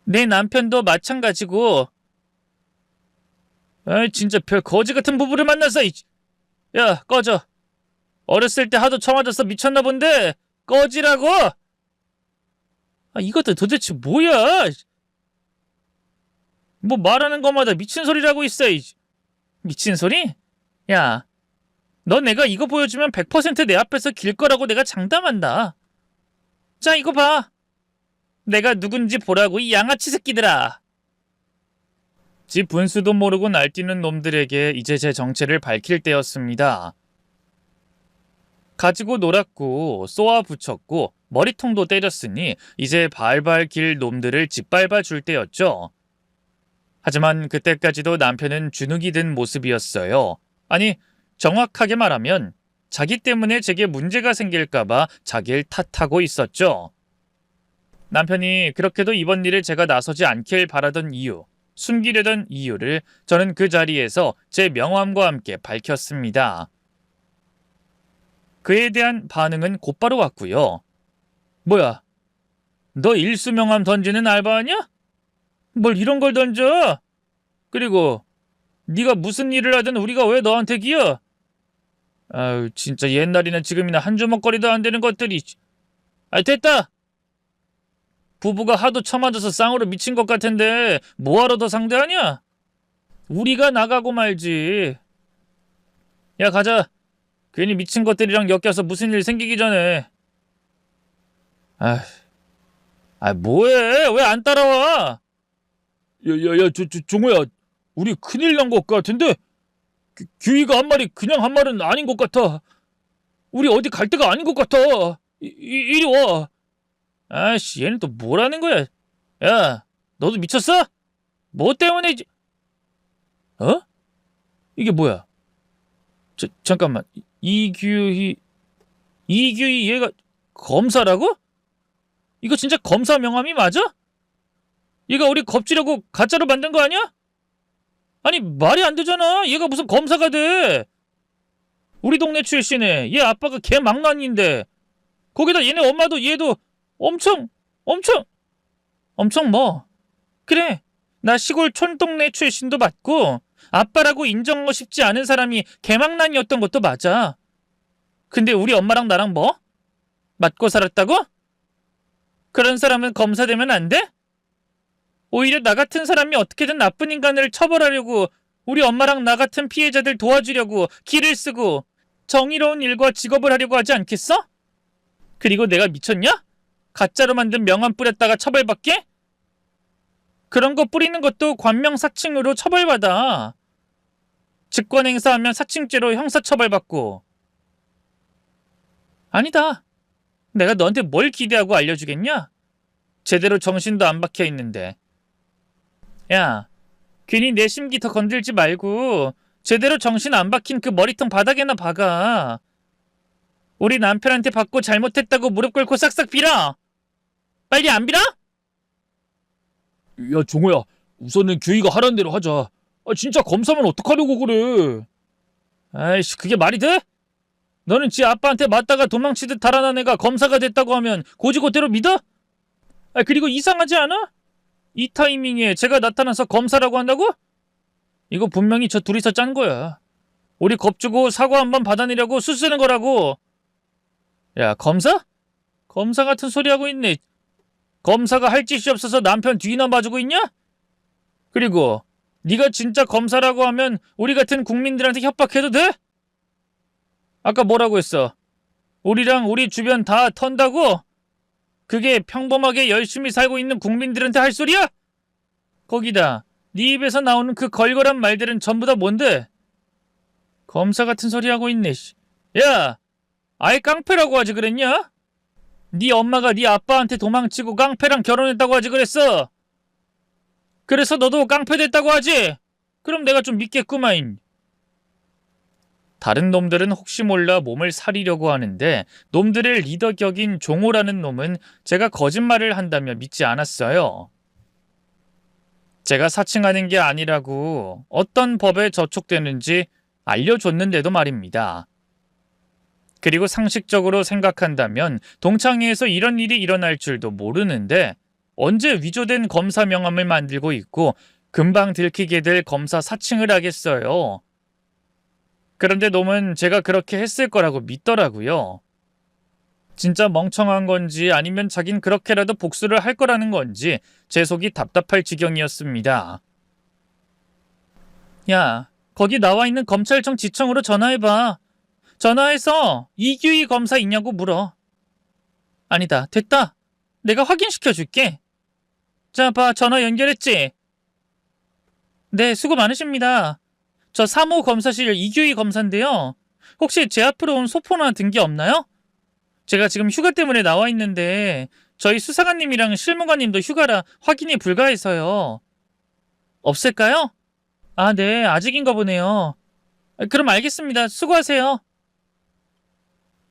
내 남편도 마찬가지고. 아, 진짜 별 거지 같은 부부를 만나서. 야, 꺼져. 어렸을 때 하도 처맞아서 미쳤나 본데 꺼지라고. 아, 이것도 도대체 뭐야? 뭐 말하는 것마다 미친 소리라고 있어. 미친 소리? 야, 너 내가 이거 보여주면 100% 내 앞에서 길 거라고 내가 장담한다. 자, 이거 봐. 내가 누군지 보라고, 이 양아치 새끼들아. 집 분수도 모르고 날뛰는 놈들에게 이제 제 정체를 밝힐 때였습니다. 가지고 놀았고 쏘아 붙였고 머리통도 때렸으니 이제 발발 길 놈들을 짓밟아 줄 때였죠. 하지만 그때까지도 남편은 주눅이 든 모습이었어요. 아니, 정확하게 말하면 자기 때문에 제게 문제가 생길까봐 자기를 탓하고 있었죠. 남편이 그렇게도 이번 일에 제가 나서지 않길 바라던 이유, 숨기려던 이유를 저는 그 자리에서 제 명함과 함께 밝혔습니다. 그에 대한 반응은 곧바로 왔고요. 뭐야, 너 일수명함 던지는 알바하냐? 뭘 이런 걸 던져? 그리고 네가 무슨 일을 하든 우리가 왜 너한테 기여? 아유, 진짜 옛날이나 지금이나 한 주먹거리도 안 되는 것들이. 아, 됐다. 부부가 하도 처맞아서 쌍으로 미친 것 같은데 뭐하러 더 상대하냐? 우리가 나가고 말지. 야, 가자. 괜히 미친 것들이랑 엮여서 무슨 일 생기기 전에. 뭐해? 왜 안 따라와? 종호야, 우리 큰일 난 것 같은데? 규희가 한 말이 그냥 한 말은 아닌 것 같아. 우리 어디 갈 데가 아닌 것 같아. 이리 와. 아씨, 얘는 또 뭐라는 거야? 야, 너도 미쳤어? 뭐 때문에 어? 이게 뭐야? 잠깐만. 이규희 얘가 검사라고? 이거 진짜 검사 명함이 맞아? 얘가 우리 겁주려고 가짜로 만든 거 아니야? 아니, 말이 안 되잖아. 얘가 무슨 검사가 돼? 우리 동네 출신에 얘 아빠가 개망난인데 거기다 얘네 엄마도 얘도 엄청 뭐. 그래, 나 시골 촌동네 출신도 맞고 아빠라고 인정하고 싶지 않은 사람이 개망난이었던 것도 맞아. 근데 우리 엄마랑 나랑 뭐? 맞고 살았다고? 그런 사람은 검사되면 안 돼? 오히려 나 같은 사람이 어떻게든 나쁜 인간을 처벌하려고 우리 엄마랑 나 같은 피해자들 도와주려고 기를 쓰고 정의로운 일과 직업을 하려고 하지 않겠어? 그리고 내가 미쳤냐? 가짜로 만든 명함 뿌렸다가 처벌받게? 그런 거 뿌리는 것도 관명사칭으로 처벌받아. 직권행사하면 사칭죄로 형사처벌받고. 아니다. 내가 너한테 뭘 기대하고 알려주겠냐? 제대로 정신도 안 박혀 있는데. 야, 괜히 내 심기 더 건들지 말고 제대로 정신 안 박힌 그 머리통 바닥에나 박아. 우리 남편한테 받고 잘못했다고 무릎 꿇고 싹싹 빌어. 빨리 안 빌어? 야, 종호야, 우선은 규희가 하라는 대로 하자. 진짜 검사면 어떡하려고 그래? 아이씨, 그게 말이 돼? 너는 지 아빠한테 맞다가 도망치듯 달아난 애가 검사가 됐다고 하면 고지고대로 믿어? 그리고 이상하지 않아? 이 타이밍에 제가 나타나서 검사라고 한다고? 이거 분명히 저 둘이서 짠 거야. 우리 겁주고 사과 한번 받아내려고 수쓰는 거라고. 야, 검사? 검사 같은 소리 하고 있네. 검사가 할 짓이 없어서 남편 뒤나 봐주고 있냐? 그리고 네가 진짜 검사라고 하면 우리 같은 국민들한테 협박해도 돼? 아까 뭐라고 했어? 우리랑 우리 주변 다 턴다고? 그게 평범하게 열심히 살고 있는 국민들한테 할 소리야? 거기다 네 입에서 나오는 그 걸걸한 말들은 전부 다 뭔데? 검사 같은 소리 하고 있네. 야, 아예 깡패라고 하지 그랬냐? 네 엄마가 네 아빠한테 도망치고 깡패랑 결혼했다고 하지 그랬어. 그래서 너도 깡패 됐다고 하지? 그럼 내가 좀 믿겠구만. 다른 놈들은 혹시 몰라 몸을 사리려고 하는데 놈들의 리더 격인 종호라는 놈은 제가 거짓말을 한다며 믿지 않았어요. 제가 사칭하는 게 아니라고 어떤 법에 저촉되는지 알려줬는데도 말입니다. 그리고 상식적으로 생각한다면 동창회에서 이런 일이 일어날 줄도 모르는데 언제 위조된 검사 명함을 만들고 있고 금방 들키게 될 검사 사칭을 하겠어요. 그런데 놈은 제가 그렇게 했을 거라고 믿더라고요. 진짜 멍청한 건지 아니면 자긴 그렇게라도 복수를 할 거라는 건지 제 속이 답답할 지경이었습니다. 야, 거기 나와 있는 검찰청 지청으로 전화해봐. 전화해서 이규희 검사 있냐고 물어. 아니다, 됐다. 내가 확인시켜줄게. 자, 봐, 전화 연결했지? 네, 수고 많으십니다. 저 3호 검사실 이규희 검사인데요. 혹시 제 앞으로 온 소포나 등기 없나요? 제가 지금 휴가 때문에 나와 있는데 저희 수사관님이랑 실무관님도 휴가라 확인이 불가해서요. 없을까요? 아, 네, 아직인가 보네요. 그럼 알겠습니다. 수고하세요.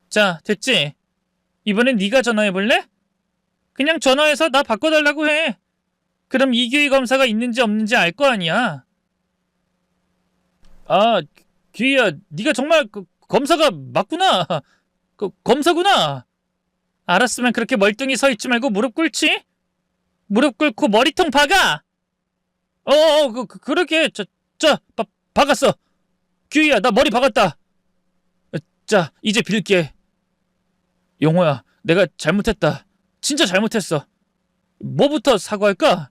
자, 됐지? 이번엔 네가 전화해볼래? 그냥 전화해서 나 바꿔달라고 해. 그럼 이규희 검사가 있는지 없는지 알 거 아니야. 아, 규희야, 네가 정말 검사가 맞구나. 검사구나. 알았으면 그렇게 멀뚱히 서 있지 말고 무릎 꿇지? 무릎 꿇고 머리통 박아. 그렇게 박았어. 규희야, 나 머리 박았다. 자, 이제 빌게. 용호야, 내가 잘못했다. 진짜 잘못했어. 뭐부터 사과할까?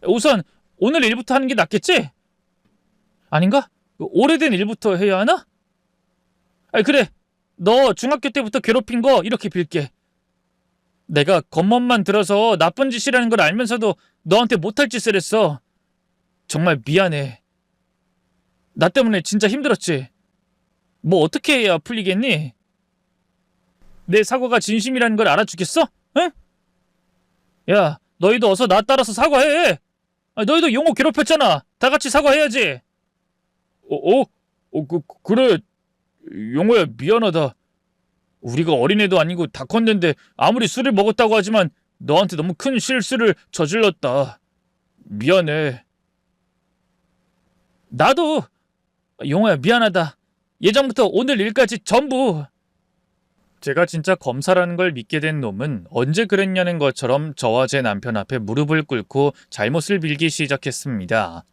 우선 오늘 일부터 하는 게 낫겠지? 아닌가? 오래된 일부터 해야 하나? 그래. 너 중학교 때부터 괴롭힌 거 이렇게 빌게. 내가 겉멋만 들어서 나쁜 짓이라는 걸 알면서도 너한테 못할 짓을 했어. 정말 미안해. 나 때문에 진짜 힘들었지. 뭐 어떻게 해야 풀리겠니? 내 사과가 진심이라는 걸 알아주겠어? 응? 야, 너희도 어서 나 따라서 사과해. 너희도 용호 괴롭혔잖아. 다 같이 사과해야지. 그래. 용호야, 미안하다. 우리가 어린애도 아니고 다 컸는데 아무리 술을 먹었다고 하지만 너한테 너무 큰 실수를 저질렀다. 미안해. 나도. 용호야, 미안하다. 예전부터 오늘 일까지 전부. 제가 진짜 검사라는 걸 믿게 된 놈은 언제 그랬냐는 것처럼 저와 제 남편 앞에 무릎을 꿇고 잘못을 빌기 시작했습니다.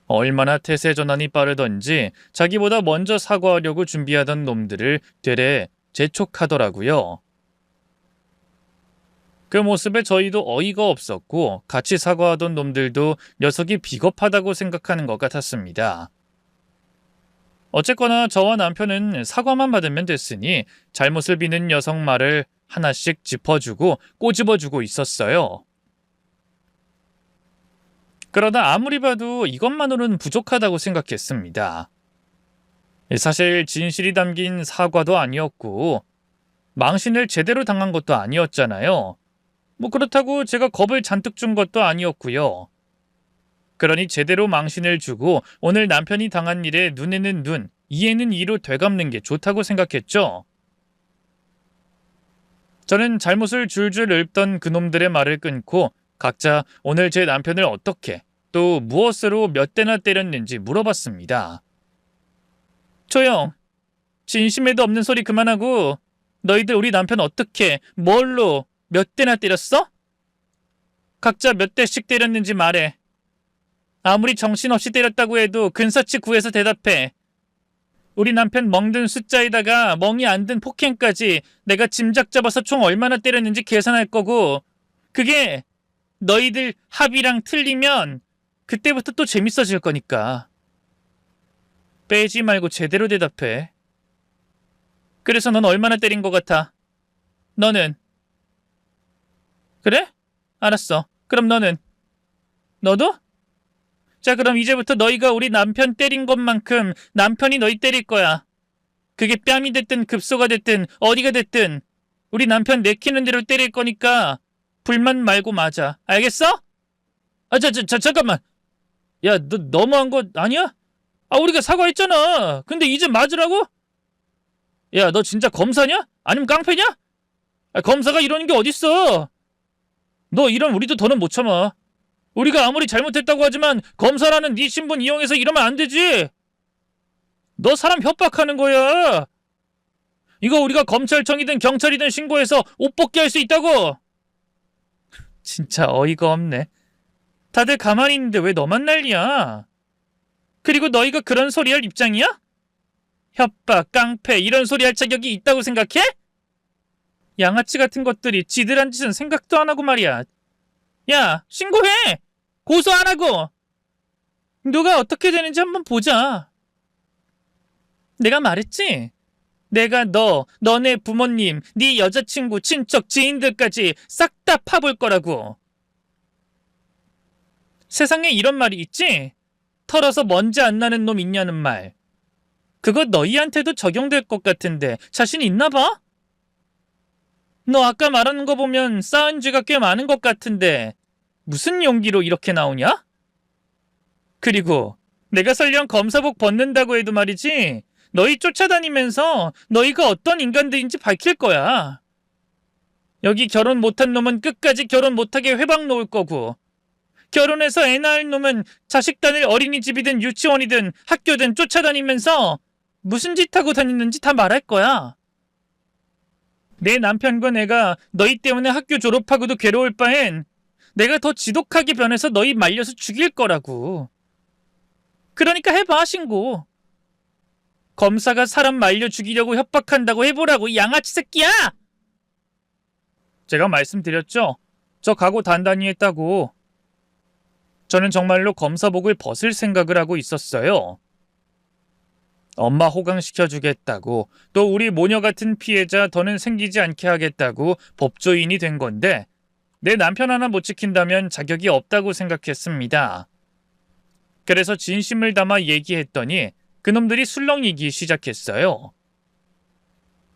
얼마나 태세 전환이 빠르던지 자기보다 먼저 사과하려고 준비하던 놈들을 되레 재촉하더라고요. 그 모습에 저희도 어이가 없었고 같이 사과하던 놈들도 녀석이 비겁하다고 생각하는 것 같았습니다. 어쨌거나 저와 남편은 사과만 받으면 됐으니 잘못을 비는 녀석 말을 하나씩 짚어주고 꼬집어주고 있었어요. 그러다 아무리 봐도 이것만으로는 부족하다고 생각했습니다. 사실 진실이 담긴 사과도 아니었고 망신을 제대로 당한 것도 아니었잖아요. 그렇다고 제가 겁을 잔뜩 준 것도 아니었고요. 그러니 제대로 망신을 주고 오늘 남편이 당한 일에 눈에는 눈, 이에는 이로 되갚는 게 좋다고 생각했죠. 저는 잘못을 줄줄 읊던 그놈들의 말을 끊고 각자 오늘 제 남편을 어떻게 또 무엇으로 몇 대나 때렸는지 물어봤습니다. 조용! 진심에도 없는 소리 그만하고 너희들 우리 남편 어떻게, 뭘로, 몇 대나 때렸어? 각자 몇 대씩 때렸는지 말해. 아무리 정신없이 때렸다고 해도 근사치 구해서 대답해. 우리 남편 멍든 숫자에다가 멍이 안 든 폭행까지 내가 짐작 잡아서 총 얼마나 때렸는지 계산할 거고 그게 너희들 합의랑 틀리면 그때부터 또 재밌어질 거니까. 빼지 말고 제대로 대답해. 그래서 넌 얼마나 때린 것 같아? 너는? 그래? 알았어. 그럼 너는? 너도? 자, 그럼 이제부터 너희가 우리 남편 때린 것만큼 남편이 너희 때릴 거야. 그게 뺨이 됐든 급소가 됐든 어디가 됐든 우리 남편 내키는 대로 때릴 거니까 불만 말고 맞아. 알겠어? 잠깐만. 야, 너 너무한 거 아니야? 우리가 사과했잖아. 근데 이제 맞으라고? 야, 너 진짜 검사냐? 아니면 깡패냐? 검사가 이러는 게 어딨어? 너 이런 우리도 더는 못 참아. 우리가 아무리 잘못했다고 하지만 검사라는 네 신분 이용해서 이러면 안 되지. 너 사람 협박하는 거야. 이거 우리가 검찰청이든 경찰이든 신고해서 옷 벗게 할 수 있다고. 진짜 어이가 없네. 다들 가만히 있는데 왜 너만 난리야? 그리고 너희가 그런 소리 할 입장이야? 협박, 깡패 이런 소리 할 자격이 있다고 생각해? 양아치 같은 것들이 지들 한 짓은 생각도 안 하고 말이야. 야, 신고해! 고소 안 하고! 누가 어떻게 되는지 한번 보자. 내가 말했지? 내가 너네 부모님, 네 여자친구, 친척, 지인들까지 싹 다 파볼 거라고. 세상에 이런 말이 있지? 털어서 먼지 안 나는 놈 있냐는 말. 그거 너희한테도 적용될 것 같은데 자신 있나 봐? 너 아까 말하는 거 보면 쌓은 죄가 꽤 많은 것 같은데 무슨 용기로 이렇게 나오냐? 그리고 내가 설령 검사복 벗는다고 해도 말이지 너희 쫓아다니면서 너희가 어떤 인간들인지 밝힐 거야. 여기 결혼 못한 놈은 끝까지 결혼 못하게 회방 놓을 거고 결혼해서 애 낳을 놈은 자식 다닐 어린이집이든 유치원이든 학교든 쫓아다니면서 무슨 짓 하고 다니는지 다 말할 거야. 내 남편과 내가 너희 때문에 학교 졸업하고도 괴로울 바엔 내가 더 지독하게 변해서 너희 말려서 죽일 거라고. 그러니까 해봐, 신고. 검사가 사람 말려 죽이려고 협박한다고 해보라고, 이 양아치 새끼야! 제가 말씀드렸죠? 저 각오 단단히 했다고. 저는 정말로 검사복을 벗을 생각을 하고 있었어요. 엄마 호강시켜주겠다고, 또 우리 모녀 같은 피해자 더는 생기지 않게 하겠다고 법조인이 된 건데 내 남편 하나 못 지킨다면 자격이 없다고 생각했습니다. 그래서 진심을 담아 얘기했더니 그놈들이 술렁이기 시작했어요.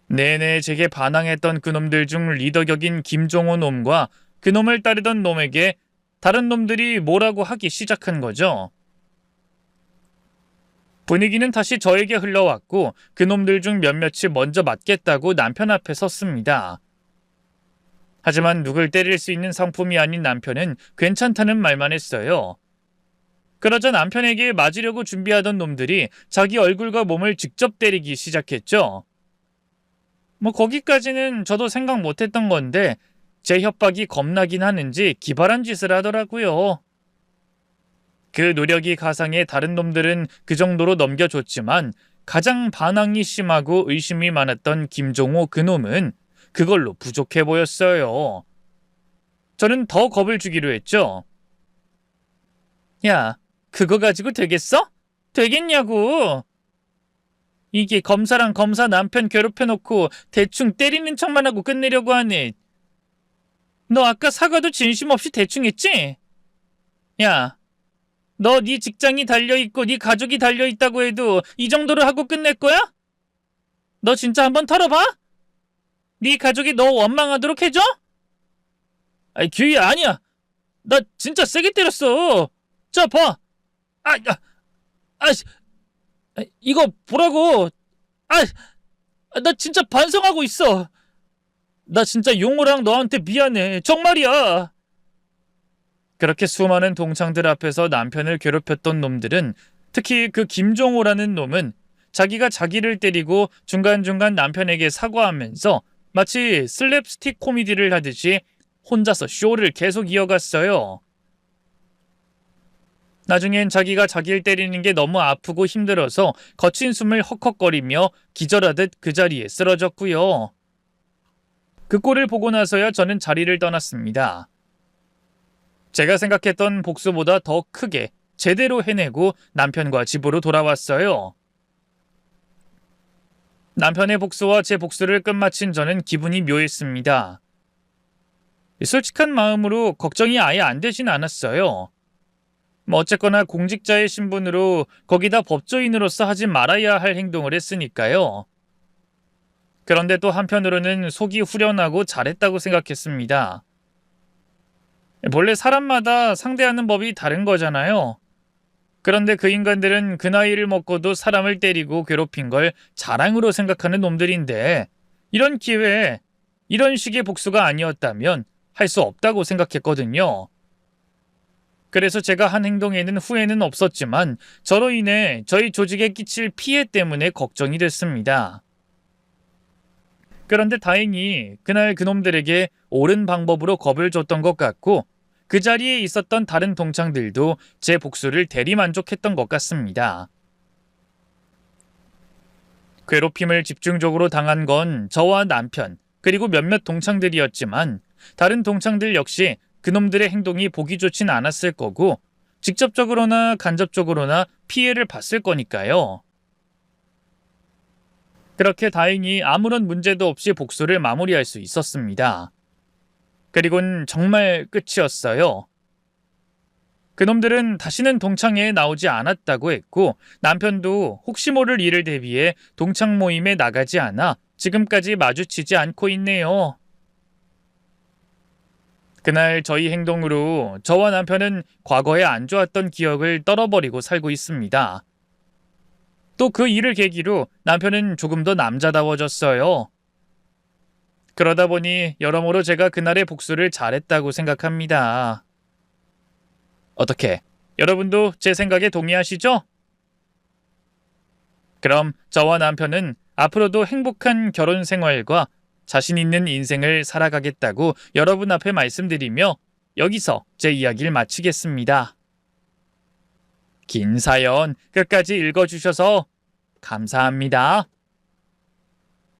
내내 제게 반항했던 그놈들 중 리더격인 김종호 놈과 그놈을 따르던 놈에게 다른 놈들이 뭐라고 하기 시작한 거죠. 분위기는 다시 저에게 흘러왔고 그놈들 중 몇몇이 먼저 맞겠다고 남편 앞에 섰습니다. 하지만 누굴 때릴 수 있는 성품이 아닌 남편은 괜찮다는 말만 했어요. 그러자 남편에게 맞으려고 준비하던 놈들이 자기 얼굴과 몸을 직접 때리기 시작했죠. 거기까지는 저도 생각 못했던 건데 제 협박이 겁나긴 하는지 기발한 짓을 하더라고요. 그 노력이 가상해 다른 놈들은 그 정도로 넘겨줬지만 가장 반항이 심하고 의심이 많았던 김종호 그놈은 그걸로 부족해 보였어요. 저는 더 겁을 주기로 했죠. 야, 그거 가지고 되겠어? 되겠냐고. 이게 검사랑 검사 남편 괴롭혀놓고 대충 때리는 척만 하고 끝내려고 하네. 너 아까 사과도 진심 없이 대충 했지? 야, 너 네 직장이 달려있고 네 가족이 달려있다고 해도 이 정도로 하고 끝낼 거야? 너 진짜 한번 털어봐? 네 가족이 너 원망하도록 해줘? 아이, 규희야, 아니야. 나 진짜 세게 때렸어. 자, 봐. 아, 야, 아, 이거 보라고. 나 진짜 반성하고 있어. 나 진짜 용호랑 너한테 미안해. 정말이야. 그렇게 수많은 동창들 앞에서 남편을 괴롭혔던 놈들은, 특히 그 김종호라는 놈은 자기가 자기를 때리고 중간중간 남편에게 사과하면서 마치 슬랩스틱 코미디를 하듯이 혼자서 쇼를 계속 이어갔어요. 나중엔 자기가 자기를 때리는 게 너무 아프고 힘들어서 거친 숨을 헉헉거리며 기절하듯 그 자리에 쓰러졌고요. 그 꼴을 보고 나서야 저는 자리를 떠났습니다. 제가 생각했던 복수보다 더 크게 제대로 해내고 남편과 집으로 돌아왔어요. 남편의 복수와 제 복수를 끝마친 저는 기분이 묘했습니다. 솔직한 마음으로 걱정이 아예 안 되진 않았어요. 어쨌거나 공직자의 신분으로 거기다 법조인으로서 하지 말아야 할 행동을 했으니까요. 그런데 또 한편으로는 속이 후련하고 잘했다고 생각했습니다. 본래 사람마다 상대하는 법이 다른 거잖아요. 그런데 그 인간들은 그 나이를 먹고도 사람을 때리고 괴롭힌 걸 자랑으로 생각하는 놈들인데, 이런 기회에 이런 식의 복수가 아니었다면 할 수 없다고 생각했거든요. 그래서 제가 한 행동에는 후회는 없었지만 저로 인해 저희 조직에 끼칠 피해 때문에 걱정이 됐습니다. 그런데 다행히 그날 그놈들에게 옳은 방법으로 겁을 줬던 것 같고, 그 자리에 있었던 다른 동창들도 제 복수를 대리만족했던 것 같습니다. 괴롭힘을 집중적으로 당한 건 저와 남편, 그리고 몇몇 동창들이었지만 다른 동창들 역시 그놈들의 행동이 보기 좋진 않았을 거고 직접적으로나 간접적으로나 피해를 봤을 거니까요. 그렇게 다행히 아무런 문제도 없이 복수를 마무리할 수 있었습니다. 그리고는 정말 끝이었어요. 그놈들은 다시는 동창회에 나오지 않았다고 했고, 남편도 혹시 모를 일을 대비해 동창 모임에 나가지 않아 지금까지 마주치지 않고 있네요. 그날 저희 행동으로 저와 남편은 과거에 안 좋았던 기억을 떨어버리고 살고 있습니다. 또 그 일을 계기로 남편은 조금 더 남자다워졌어요. 그러다 보니 여러모로 제가 그날의 복수를 잘했다고 생각합니다. 어떻게, 여러분도 제 생각에 동의하시죠? 그럼 저와 남편은 앞으로도 행복한 결혼 생활과 자신 있는 인생을 살아가겠다고 여러분 앞에 말씀드리며 여기서 제 이야기를 마치겠습니다. 긴 사연 끝까지 읽어주셔서 감사합니다.